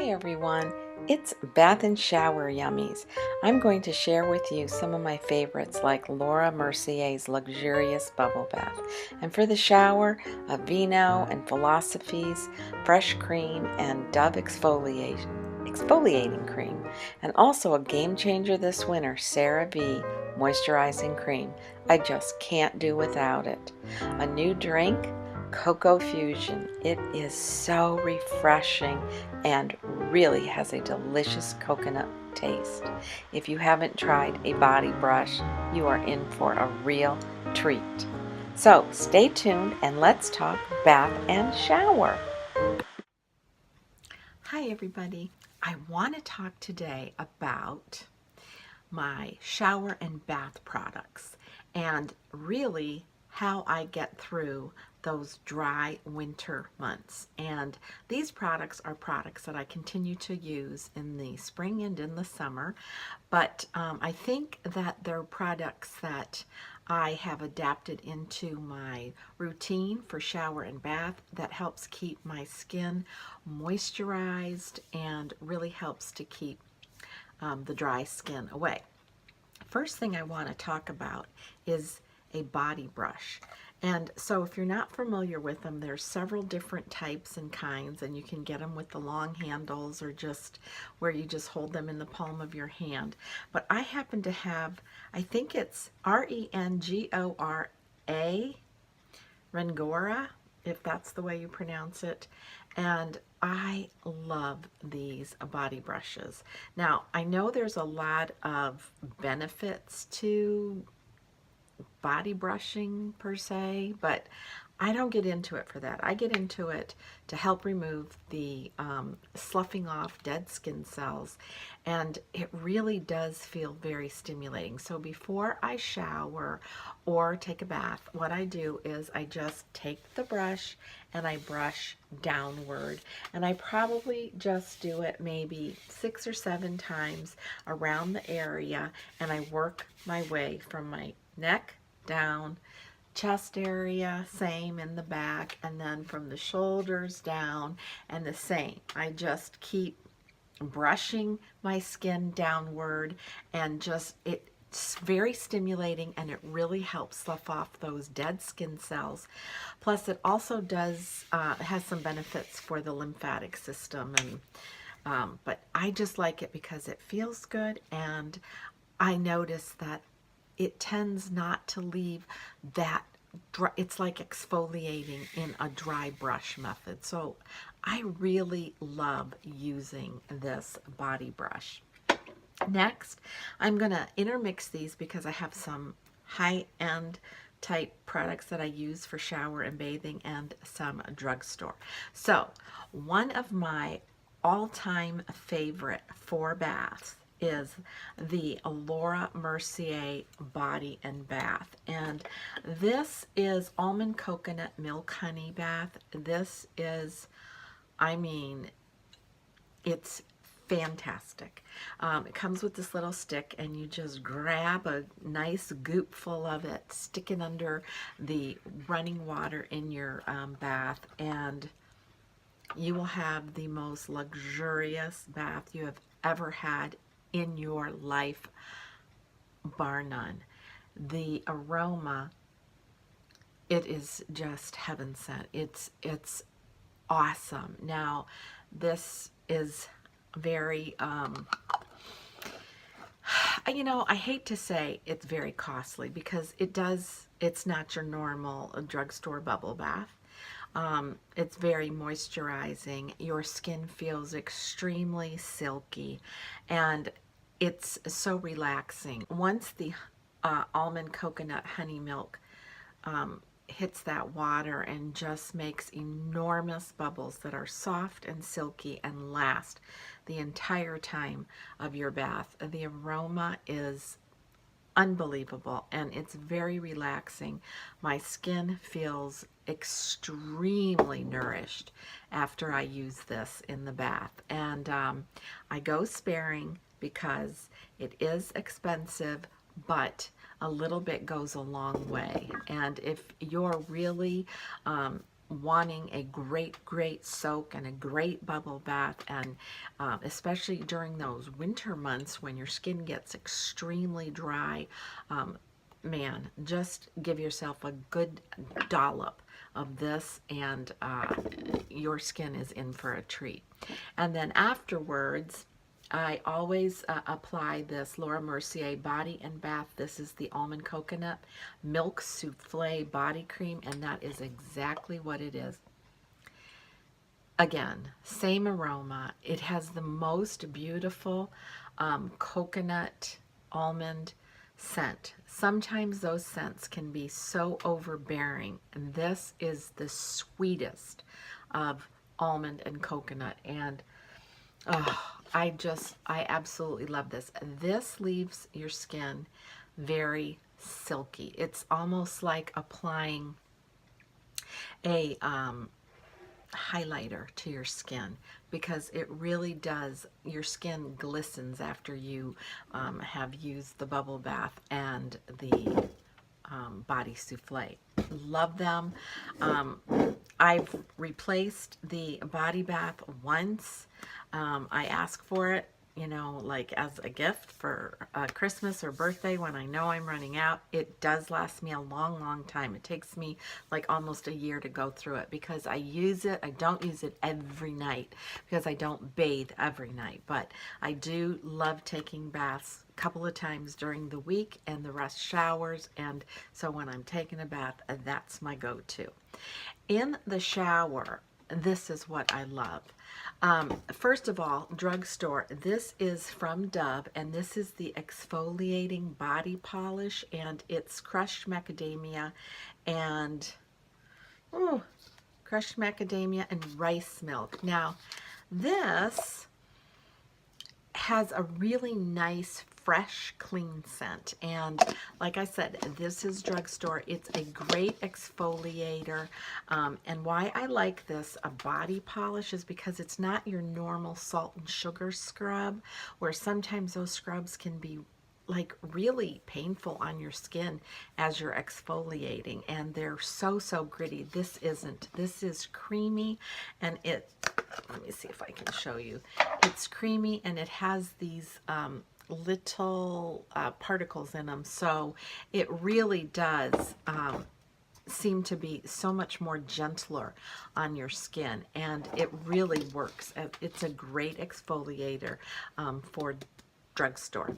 everyone, it's Bath and Shower Yummies. I'm going to share with you some of my favorites like Laura Mercier's Luxurious Bubble Bath. And for the shower, Aveno and Philosophy's Fresh Cream and Dove Exfoliating Cream. And also a game changer this winter, CeraVe Moisturizing Cream. I just can't do without it. A new drink, Cocoa Fusion. It is so refreshing and really has a delicious coconut taste. If you haven't tried a body brush, you are in for a real treat. So stay tuned and let's talk bath and shower. Hi everybody. I want to talk today about my shower and bath products and really how I get through those dry winter months. And these products are products that I continue to use in the spring and in the summer, but I think that they're products that I have adapted into my routine for shower and bath that helps keep my skin moisturized and really helps to keep the dry skin away. First thing I want to talk about is a body brush. And so if you're not familiar with them, there's several different types and kinds, and you can get them with the long handles or just where you just hold them in the palm of your hand. But I happen to have, I think it's Rengora, Rengora, if that's the way you pronounce it. And I love these body brushes. Now, I know there's a lot of benefits to body brushing per se, but I don't get into it for that. I get into it to help remove the sloughing off dead skin cells, and it really does feel very stimulating. So before I shower or take a bath, what I do is I just take the brush and I brush downward, and I probably just do it maybe 6 or 7 times around the area, and I work my way from my neck down, chest area, same in the back, and then from the shoulders down, and the same. I just keep brushing my skin downward, and just it's very stimulating, and it really helps slough off those dead skin cells. Plus, it also does has some benefits for the lymphatic system, and but I just like it because it feels good, and I notice that it tends not to leave that dry. It's like exfoliating in a dry brush method. So I really love using this body brush. Next, I'm going to intermix these because I have some high-end type products that I use for shower and bathing and some drugstore. So one of my all-time favorite for baths is the Laura Mercier Body and Bath. And this is almond coconut milk honey bath. This is, I mean, it's fantastic. It comes with this little stick, and you just grab a nice goop full of it, stick it under the running water in your bath, and you will have the most luxurious bath you have ever had in your life, bar none. The aroma, it is just heaven sent. It's awesome. Now, this is very you know, I hate to say it's very costly because it's not your normal drugstore bubble bath. It's very moisturizing. Your skin feels extremely silky, and it's so relaxing. Once the almond coconut honey milk hits that water and just makes enormous bubbles that are soft and silky and last the entire time of your bath. The aroma is unbelievable, and it's very relaxing. My skin feels extremely nourished after I use this in the bath, and I go sparing because it is expensive, but a little bit goes a long way. And if you're really wanting a great soak and a great bubble bath, and especially during those winter months when your skin gets extremely dry, man, just give yourself a good dollop of this, and your skin is in for a treat. And then afterwards, I always apply this Laura Mercier Body and Bath. This is the Almond Coconut Milk Souffle Body Cream, and that is exactly what it is. Again, same aroma. It has the most beautiful coconut almond scent. Sometimes those scents can be so overbearing, and this is the sweetest of almond and coconut, and oh, I absolutely love this. This leaves your skin very silky. It's almost like applying a highlighter to your skin, because it really does, your skin glistens after you have used the bubble bath and the body souffle. Love them. I've replaced the body bath once. I ask for it, you know, like as a gift for Christmas or birthday when I know I'm running out. It does last me a long time. It takes me like almost a year to go through it, because I use it. I don't use it every night because I don't bathe every night, but I do love taking baths a couple of times during the week, and the rest showers. And so when I'm taking a bath, that's my go-to. In the shower, this is what I love. First of all, drugstore. This is from Dove, and this is the exfoliating body polish, and it's crushed macadamia and rice milk. Now, this has a really nice, fresh, clean scent. And like I said, this is drugstore. It's a great exfoliator. And why I like this, a body polish, is because it's not your normal salt and sugar scrub, where sometimes those scrubs can be like really painful on your skin as you're exfoliating, and they're so gritty. This isn't. This is creamy, and it, let me see if I can show you. It's creamy, and it has these little particles in them, so it really does seem to be so much more gentler on your skin, and it really works. It's a great exfoliator for drugstore.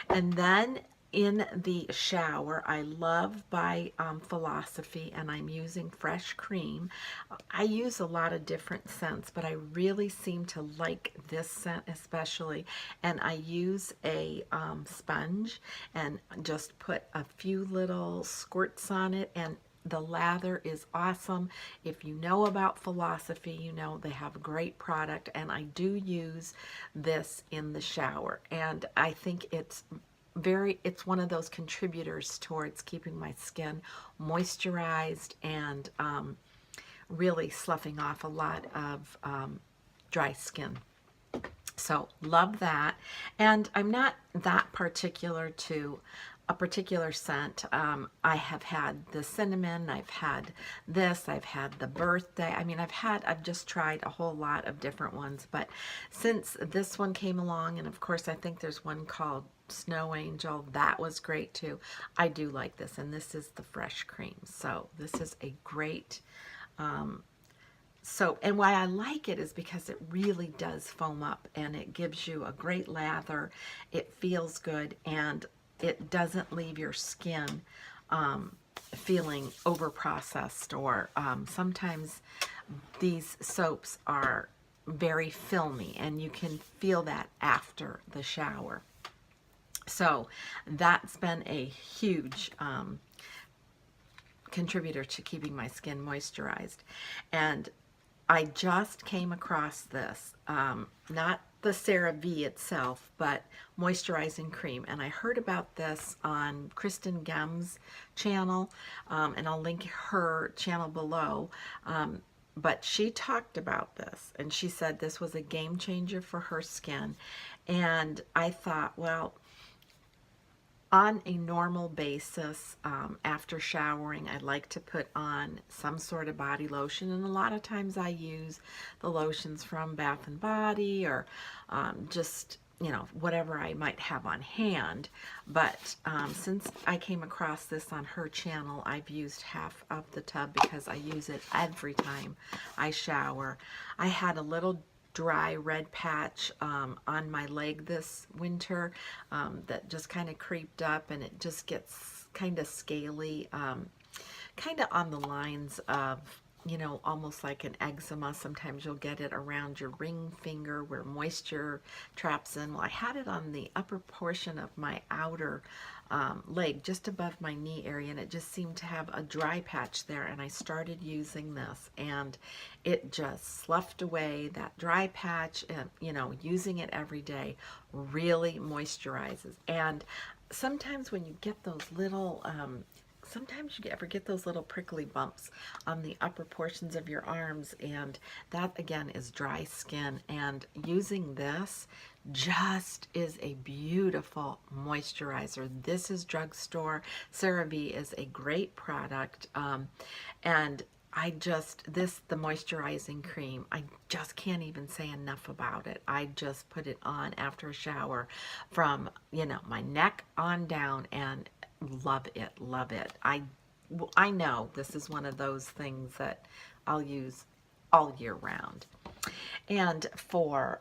And then in the shower, I love by Philosophy, and I'm using Fresh Cream. I use a lot of different scents, but I really seem to like this scent especially, and I use a sponge and just put a few little squirts on it, and the lather is awesome. If you know about Philosophy, you know they have a great product, and I do use this in the shower, and I think it's one of those contributors towards keeping my skin moisturized and really sloughing off a lot of dry skin. So love that. And I'm not that particular to a particular scent. I have had the cinnamon, I've had this, I've had the birthday. I mean, I've just tried a whole lot of different ones, but since this one came along, and of course I think there's one called Snow Angel, that was great too. I do like this, and this is the Fresh Cream. So this is a great soap, and why I like it is because it really does foam up, and it gives you a great lather. It feels good, and it doesn't leave your skin feeling over processed, or sometimes these soaps are very filmy, and you can feel that after the shower. So that's been a huge contributor to keeping my skin moisturized. And I just came across this, not the CeraVe itself, but moisturizing cream. And I heard about this on Kristen Gem's channel, and I'll link her channel below. But she talked about this, and she said this was a game changer for her skin. And I thought, well, On a normal basis, after showering, I like to put on some sort of body lotion, and a lot of times I use the lotions from Bath and Body, or just, you know, whatever I might have on hand. But since I came across this on her channel, I've used half of the tub because I use it every time I shower. I had a little dry red patch on my leg this winter that just kind of creeped up, and it just gets kind of scaly, kind of on the lines of, you know, almost like an eczema. Sometimes you'll get it around your ring finger where moisture traps in. Well, I had it on the upper portion of my outer leg, just above my knee area, and it just seemed to have a dry patch there. And I started using this, and it just sloughed away that dry patch. And, you know, using it every day really moisturizes. And sometimes when you get those little sometimes you ever get those little prickly bumps on the upper portions of your arms, and that again is dry skin, and using this just is a beautiful moisturizer. This is drugstore. CeraVe is a great product, and the moisturizing cream, I just can't even say enough about it. I just put it on after a shower from, you know, my neck on down, and love it, love it. I know this is one of those things that I'll use all year round. And for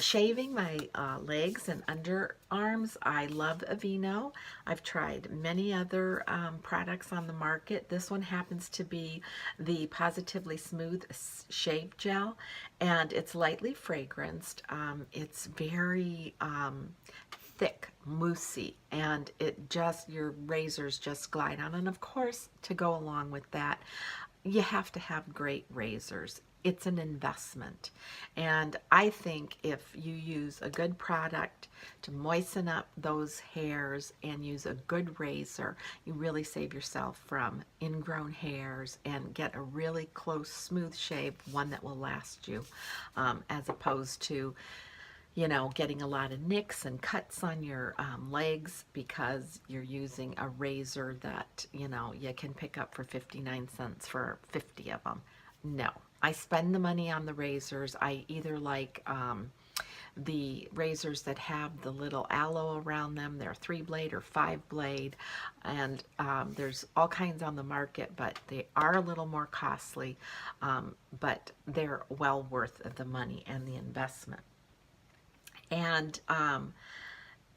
shaving my legs and underarms, I love Aveno. I've tried many other products on the market. This one happens to be the Positively Smooth Shave Gel, and it's lightly fragranced. It's very thick, moussey, and your razors just glide on. And of course, to go along with that, you have to have great razors. It's an investment. And I think if you use a good product to moisten up those hairs and use a good razor, you really save yourself from ingrown hairs and get a really close, smooth shave, one that will last you, as opposed to, you know, getting a lot of nicks and cuts on your legs because you're using a razor that, you know, you can pick up for 59 cents for 50 of them. No, I spend the money on the razors. I either like the razors that have the little aloe around them. They're 3-blade or 5-blade, and there's all kinds on the market, but they are a little more costly, but they're well worth the money and the investment. And,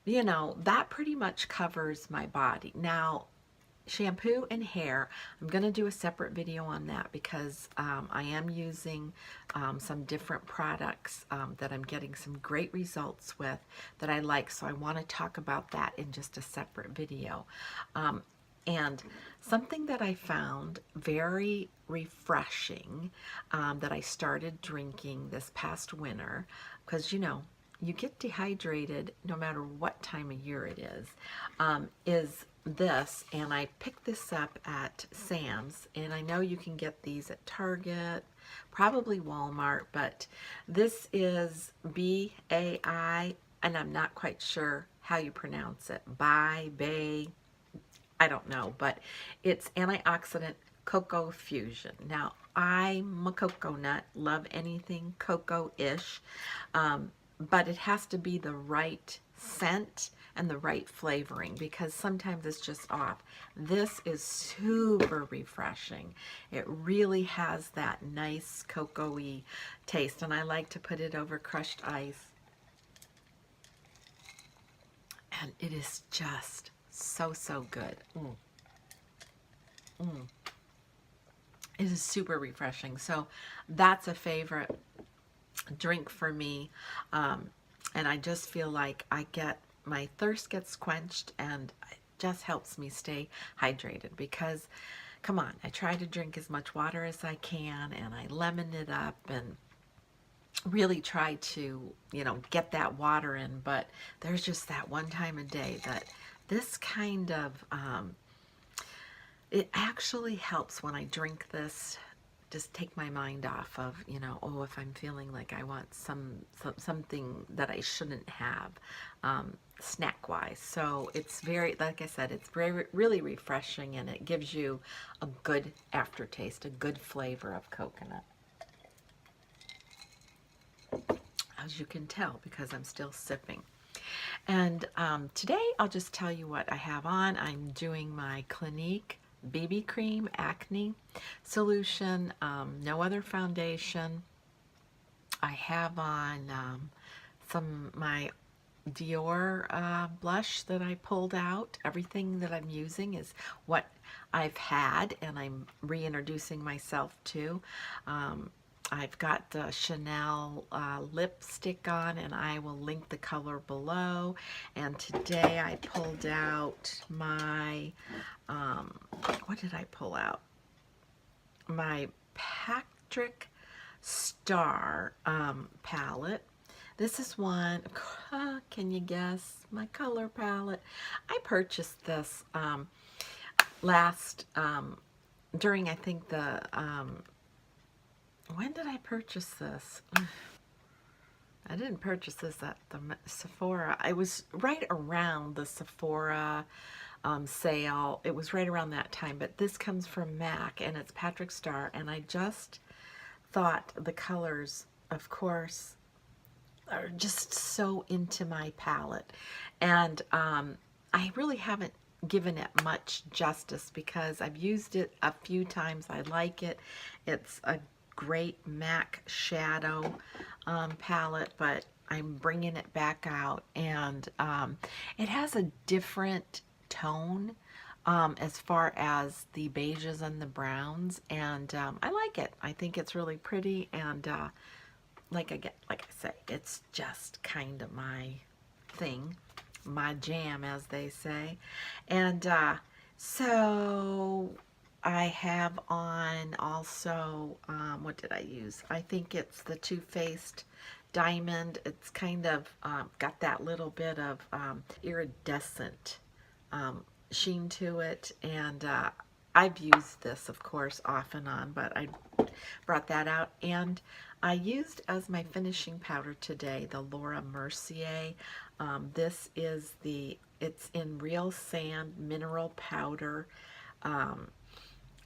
you know, that pretty much covers my body. Now, shampoo and hair, I'm going to do a separate video on that because I am using some different products that I'm getting some great results with that I like. So I want to talk about that in just a separate video. And something that I found very refreshing that I started drinking this past winter, because, you know, you get dehydrated no matter what time of year it is this, and I picked this up at Sam's, and I know you can get these at Target, probably Walmart, but this is BAI, and I'm not quite sure how you pronounce it, Bay, I don't know, but it's antioxidant cocoa fusion. Now, I'm a cocoa nut, love anything cocoa-ish, but it has to be the right scent and the right flavoring because sometimes it's just off. This is super refreshing. It really has that nice cocoa-y taste, and I like to put it over crushed ice. And it is just so, so good. It is super refreshing. So that's a favorite drink for me, and I just feel like my thirst gets quenched, and it just helps me stay hydrated because, come on, I try to drink as much water as I can, and I lemon it up and really try to, you know, get that water in, but there's just that one time a day that this kind of it actually helps when I drink this just take my mind off of, you know, oh, if I'm feeling like I want something that I shouldn't have, snack-wise. So it's very, like I said, it's very really refreshing, and it gives you a good aftertaste, a good flavor of coconut. As you can tell, because I'm still sipping. And today I'll just tell you what I have on. I'm doing my Clinique BB Cream Acne Solution, no other foundation. I have on my Dior blush that I pulled out. Everything that I'm using is what I've had, and I'm reintroducing myself to. I've got the Chanel lipstick on, and I will link the color below. And today I pulled out my, what did I pull out? My Patrick Star palette. This is one, can you guess my color palette? I purchased this during, I think, the, when did I purchase this? I didn't purchase this at the Sephora. I was right around the Sephora sale. It was right around that time, but this comes from MAC, and it's Patrick Star, and I just thought the colors, of course, are just so into my palette. And I really haven't given it much justice because I've used it a few times. I like it. It's a great MAC shadow palette, but I'm bringing it back out, and it has a different tone as far as the beiges and the browns, and I like it. I think it's really pretty, and like I say, it's just kind of my thing, my jam, as they say. And so I have on also, what did I use? I think it's the Too Faced Diamond. It's kind of got that little bit of iridescent sheen to it, and I've used this, of course, off and on, but I brought that out. And I used as my finishing powder today the Laura Mercier. This is it's in Real Sand Mineral Powder.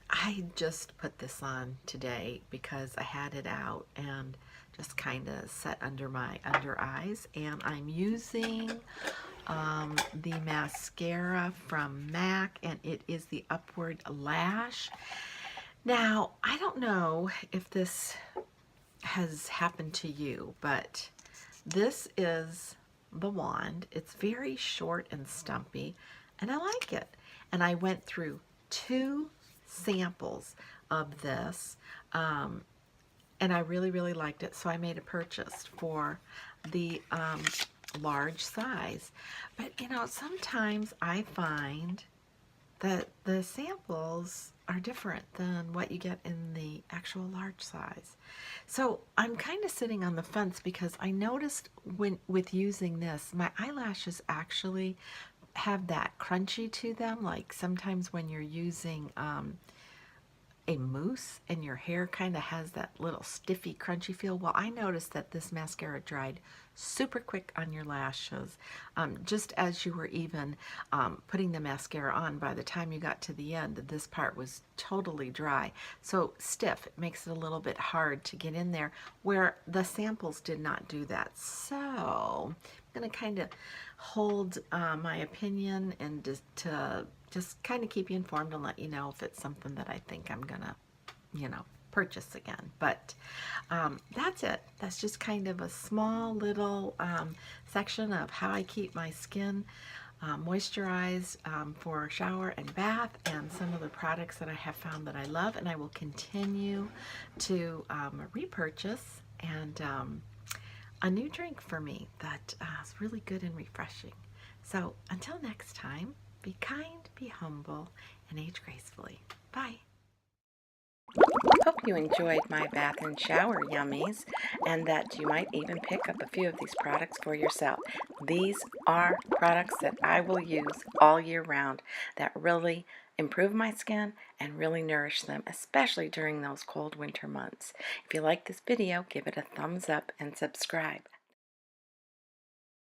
I just put this on today because I had it out and just kind of set under my under eyes. And I'm using the mascara from MAC, and it is the Upward Lash. Now, I don't know if this has happened to you, but this is the wand. It's very short and stumpy, and I like it. And I went through 2 samples of this, and I really, really liked it, so I made a purchase for the large size. But, you know, sometimes I find that the samples are different than what you get in the actual large size. So I'm kind of sitting on the fence because I noticed with using this, my eyelashes actually have that crunchy to them, like sometimes when you're using a mousse and your hair kind of has that little stiffy crunchy feel. Well, I noticed that this mascara dried super quick on your lashes. Just as you were even putting the mascara on, by the time you got to the end, this part was totally dry. So stiff, it makes it a little bit hard to get in there, where the samples did not do that. So I'm going to kind of hold my opinion and just kind of keep you informed and let you know if it's something that I think I'm gonna, you know, purchase again. But that's it. That's just kind of a small little section of how I keep my skin moisturized for shower and bath, and some of the products that I have found that I love, and I will continue to repurchase, and a new drink for me that is really good and refreshing. So until next time, be kind, be humble, and age gracefully. Bye. Hope you enjoyed my bath and shower yummies, and that you might even pick up a few of these products for yourself. These are products that I will use all year round that really improve my skin and really nourish them, especially during those cold winter months. If you like this video, give it a thumbs up and subscribe.